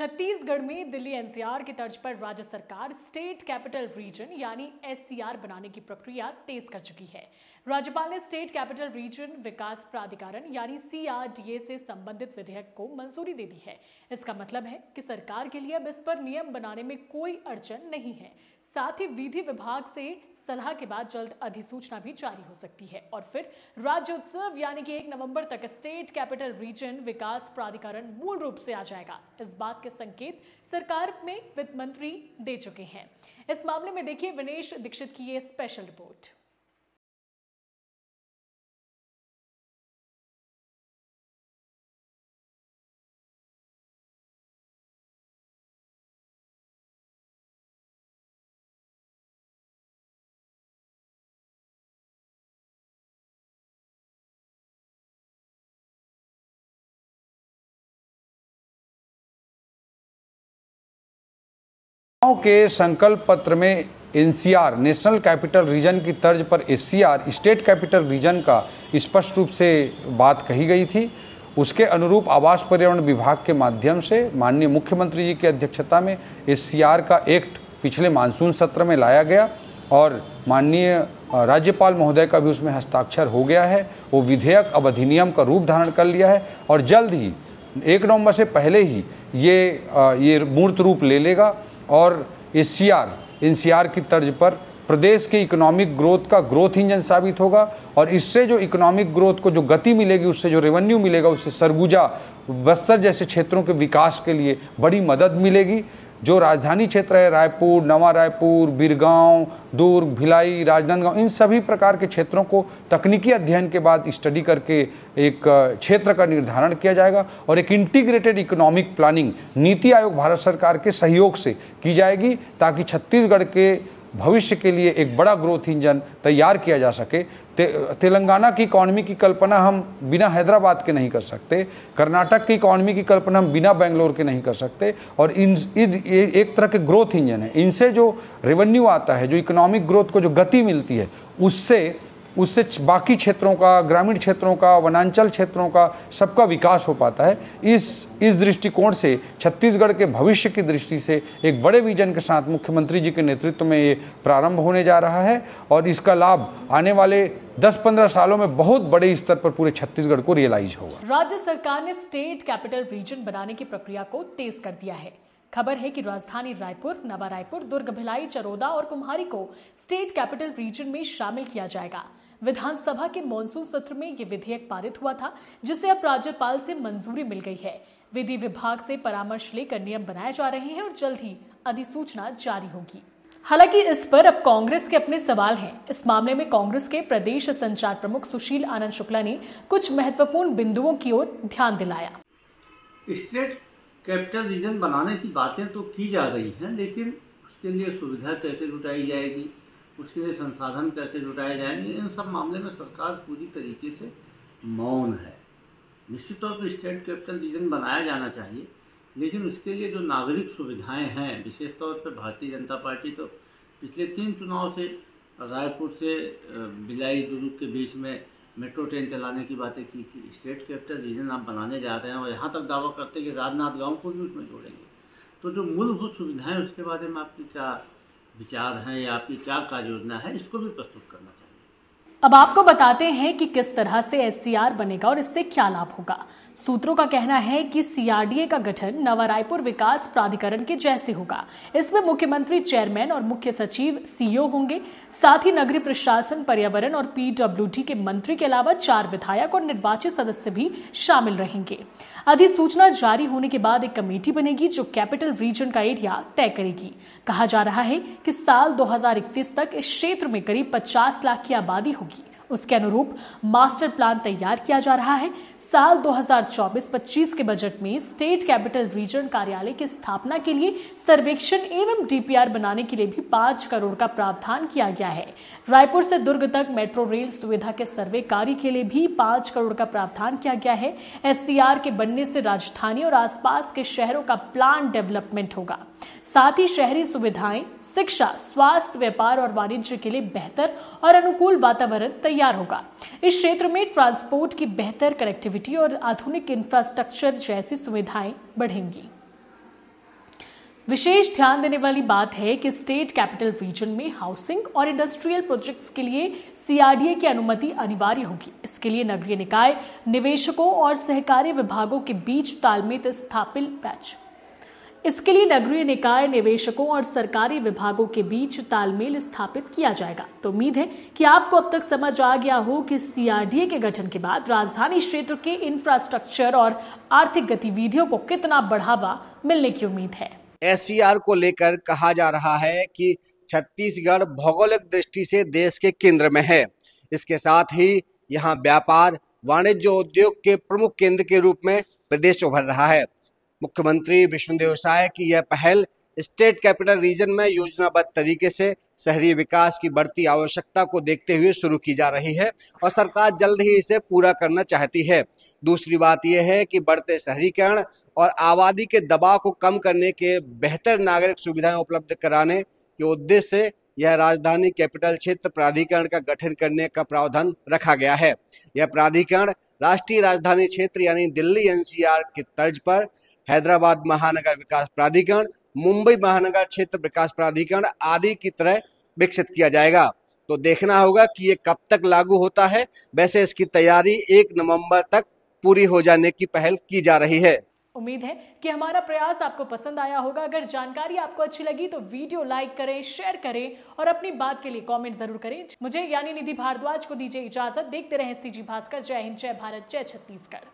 छत्तीसगढ़ में दिल्ली एनसीआर की तर्ज पर राज्य सरकार स्टेट कैपिटल रीजन यानी एससीआर बनाने की प्रक्रिया तेज कर चुकी है। राज्यपाल ने स्टेट कैपिटल रीजन विकास प्राधिकरण यानी सीआरडीए से संबंधित विधेयक को मंजूरी दे दी है। इसका मतलब है कि सरकार के लिए अब इस पर नियम बनाने में कोई अड़चन नहीं है। साथ ही विधि विभाग से सलाह के बाद जल्द अधिसूचना भी जारी हो सकती है और फिर राज्योत्सव यानी कि 1 नवंबर तक स्टेट कैपिटल रीजन विकास प्राधिकरण मूल रूप से आ जाएगा। इस बात के संकेत सरकार में वित्त मंत्री दे चुके हैं। इस मामले में देखिए विनेश दीक्षित की ये स्पेशल रिपोर्ट। के संकल्प पत्र में एनसीआर नेशनल कैपिटल रीजन की तर्ज पर एससीआर स्टेट कैपिटल रीजन का स्पष्ट रूप से बात कही गई थी। उसके अनुरूप आवास पर्यावरण विभाग के माध्यम से माननीय मुख्यमंत्री जी की अध्यक्षता में एससीआर का एक्ट पिछले मानसून सत्र में लाया गया और माननीय राज्यपाल महोदय का भी उसमें हस्ताक्षर हो गया है। वो विधेयक अब अधिनियम का रूप धारण कर लिया है और जल्द ही 1 नवंबर से पहले ही ये मूर्त रूप ले लेगा और एनसीआर की तर्ज पर प्रदेश के इकोनॉमिक ग्रोथ का ग्रोथ इंजन साबित होगा और इससे जो इकोनॉमिक ग्रोथ को जो गति मिलेगी, उससे जो रेवेन्यू मिलेगा, उससे सरगुजा बस्तर जैसे क्षेत्रों के विकास के लिए बड़ी मदद मिलेगी। जो राजधानी क्षेत्र है रायपुर, नवा रायपुर, बिरगांव, दुर्ग, भिलाई, राजनांदगांव, इन सभी प्रकार के क्षेत्रों को तकनीकी अध्ययन के बाद स्टडी करके एक क्षेत्र का निर्धारण किया जाएगा और एक integrated economic planning NITI Aayog Bharat सरकार के सहयोग से की जाएगी ताकि छत्तीसगढ़ के भविष्य के लिए एक बड़ा ग्रोथ इंजन तैयार किया जा सके। तेलंगाना की इकॉनमी की कल्पना हम बिना हैदराबाद के नहीं कर सकते, कर्नाटक की इकॉनमी की कल्पना हम बिना बेंगलोर के नहीं कर सकते और इन एक तरह के ग्रोथ इंजन है। इनसे जो रेवेन्यू आता है, जो इकोनॉमिक ग्रोथ को जो गति मिलती है, उससे बाकी क्षेत्रों का, ग्रामीण क्षेत्रों का, वनांचल क्षेत्रों का सबका विकास हो पाता है। इस दृष्टिकोण से छत्तीसगढ़ के भविष्य की दृष्टि से एक बड़े विजन के साथ मुख्यमंत्री जी के नेतृत्व में ये प्रारंभ होने जा रहा है और इसका लाभ आने वाले 10-15 सालों में बहुत बड़े स्तर पर पूरे छत्तीसगढ़ को रियलाइज होगा। राज्य सरकार ने स्टेट कैपिटल रीजन बनाने की प्रक्रिया को तेज कर दिया है। खबर है कि राजधानी रायपुर, नवा रायपुर, दुर्ग, भिलाई, चरोदा और कुम्हारी को स्टेट कैपिटल रीजन में शामिल किया जाएगा। विधानसभा के मॉनसून सत्र में यह विधेयक पारित हुआ था, जिसे अब राज्यपाल से मंजूरी मिल गई है। विधि विभाग से परामर्श लेकर नियम बनाए जा रहे हैं और जल्द ही अधिसूचना जारी होगी। हालांकि इस पर अब कांग्रेस के अपने सवाल हैं। इस मामले में कांग्रेस के प्रदेश संचार प्रमुख सुशील आनंद शुक्ला ने कुछ महत्वपूर्ण बिंदुओं की ओर ध्यान दिलाया। स्टेट कैपिटल रीजन बनाने की बातें तो की जा रही हैं, लेकिन उसके लिए सुविधा कैसे जुटाई जाएगी, उसके लिए संसाधन कैसे जुटाए जाएंगे, इन सब मामले में सरकार पूरी तरीके से मौन है। निश्चित तौर पर स्टेट कैपिटल रीजन बनाया जाना चाहिए, लेकिन उसके लिए जो नागरिक सुविधाएं हैं, विशेष तौर पर भारतीय जनता पार्टी तो पिछले 3 चुनाव से रायपुर से भिलाई, दुर्ग के बीच में मेट्रो ट्रेन चलाने की बातें की थी। स्टेट कैपिटल रीजन आप बनाने जा रहे हैं और यहाँ तक दावा करते हैं कि राजनांदगांव को भी उसमें जोड़ेंगे। तो जो मूलभूत सुविधाएं, उसके बारे में आपकी क्या विचार हैं या आपकी क्या कार्य योजना है, इसको भी प्रस्तुत करना चाहिए। अब आपको बताते हैं कि किस तरह से एससीआर बनेगा और इससे क्या लाभ होगा। सूत्रों का कहना है कि सीआरडीए का गठन नवा रायपुर विकास प्राधिकरण के जैसे होगा। इसमें मुख्यमंत्री चेयरमैन और मुख्य सचिव सीईओ होंगे। साथ ही नगरीय प्रशासन, पर्यावरण और पीडब्ल्यूडी के मंत्री के अलावा 4 विधायक और निर्वाचित सदस्य भी शामिल रहेंगे। अधिसूचना जारी होने के बाद एक कमेटी बनेगी जो कैपिटल रीजन का एरिया तय करेगी। कहा जा रहा है कि साल 2031 तक इस क्षेत्र में करीब 50 लाख की आबादी होगी। उसके अनुरूप मास्टर प्लान तैयार किया जा रहा है। साल 2024-25 के बजट में स्टेट कैपिटल रीजन कार्यालय की स्थापना के लिए सर्वेक्षण एवं डीपीआर बनाने के लिए भी 5 करोड़ का प्रावधान किया गया है। रायपुर से दुर्ग तक मेट्रो रेल सुविधा के सर्वे कार्य के लिए भी 5 करोड़ का प्रावधान किया गया है। एससीआर के बनने से राजधानी और आसपास के शहरों का प्लान डेवलपमेंट होगा। साथ ही शहरी सुविधाएं, शिक्षा, स्वास्थ्य, व्यापार और वाणिज्य के लिए बेहतर और अनुकूल वातावरण तैयार होगा। इस क्षेत्र में ट्रांसपोर्ट की बेहतर कनेक्टिविटी और आधुनिक इंफ्रास्ट्रक्चर जैसी सुविधाएं बढ़ेंगी। विशेष ध्यान देने वाली बात है कि स्टेट कैपिटल रीजन में हाउसिंग और इंडस्ट्रियल प्रोजेक्ट्स के लिए सीआरडीए की अनुमति अनिवार्य होगी। इसके लिए नगरीय निकाय निवेशकों और सहकारी विभागों के बीच तालमेल स्थापित इसके लिए नगरीय निकाय निवेशकों और सरकारी विभागों के बीच तालमेल स्थापित किया जाएगा। तो उम्मीद है कि आपको अब तक समझ आ गया हो कि सीआरडीए के गठन के बाद राजधानी क्षेत्र के इंफ्रास्ट्रक्चर और आर्थिक गतिविधियों को कितना बढ़ावा मिलने की उम्मीद है। एससीआर को लेकर कहा जा रहा है कि छत्तीसगढ़ भौगोलिक दृष्टि से देश के केंद्र में है। इसके साथ ही यहाँ व्यापार, वाणिज्य, उद्योग के प्रमुख केंद्र के रूप में प्रदेश उभर रहा है। मुख्यमंत्री विष्णुदेव साय की यह पहल स्टेट कैपिटल रीजन में योजनाबद्ध तरीके से शहरी विकास की बढ़ती आवश्यकता को देखते हुए शुरू की जा रही है और सरकार जल्द ही इसे पूरा करना चाहती है। दूसरी बात यह है कि बढ़ते शहरीकरण और आबादी के दबाव को कम करने के बेहतर नागरिक सुविधाएं उपलब्ध कराने के उद्देश्य से यह राजधानी कैपिटल क्षेत्र प्राधिकरण का गठन करने का प्रावधान रखा गया है। यह प्राधिकरण राष्ट्रीय राजधानी क्षेत्र यानी दिल्ली एनसीआर की तर्ज पर हैदराबाद महानगर विकास प्राधिकरण, मुंबई महानगर क्षेत्र विकास प्राधिकरण आदि की तरह विकसित किया जाएगा। तो देखना होगा कि ये कब तक लागू होता है। वैसे इसकी तैयारी 1 नवंबर तक पूरी हो जाने की पहल की जा रही है। उम्मीद है कि हमारा प्रयास आपको पसंद आया होगा। अगर जानकारी आपको अच्छी लगी तो वीडियो लाइक करें, शेयर करें और अपनी बात के लिए कमेंट जरूर करें। मुझे यानी निधि भारद्वाज को दीजिए इजाजत। देखते रहें सीजी भास्कर। जय हिंद, जय भारत, जय छत्तीसगढ़।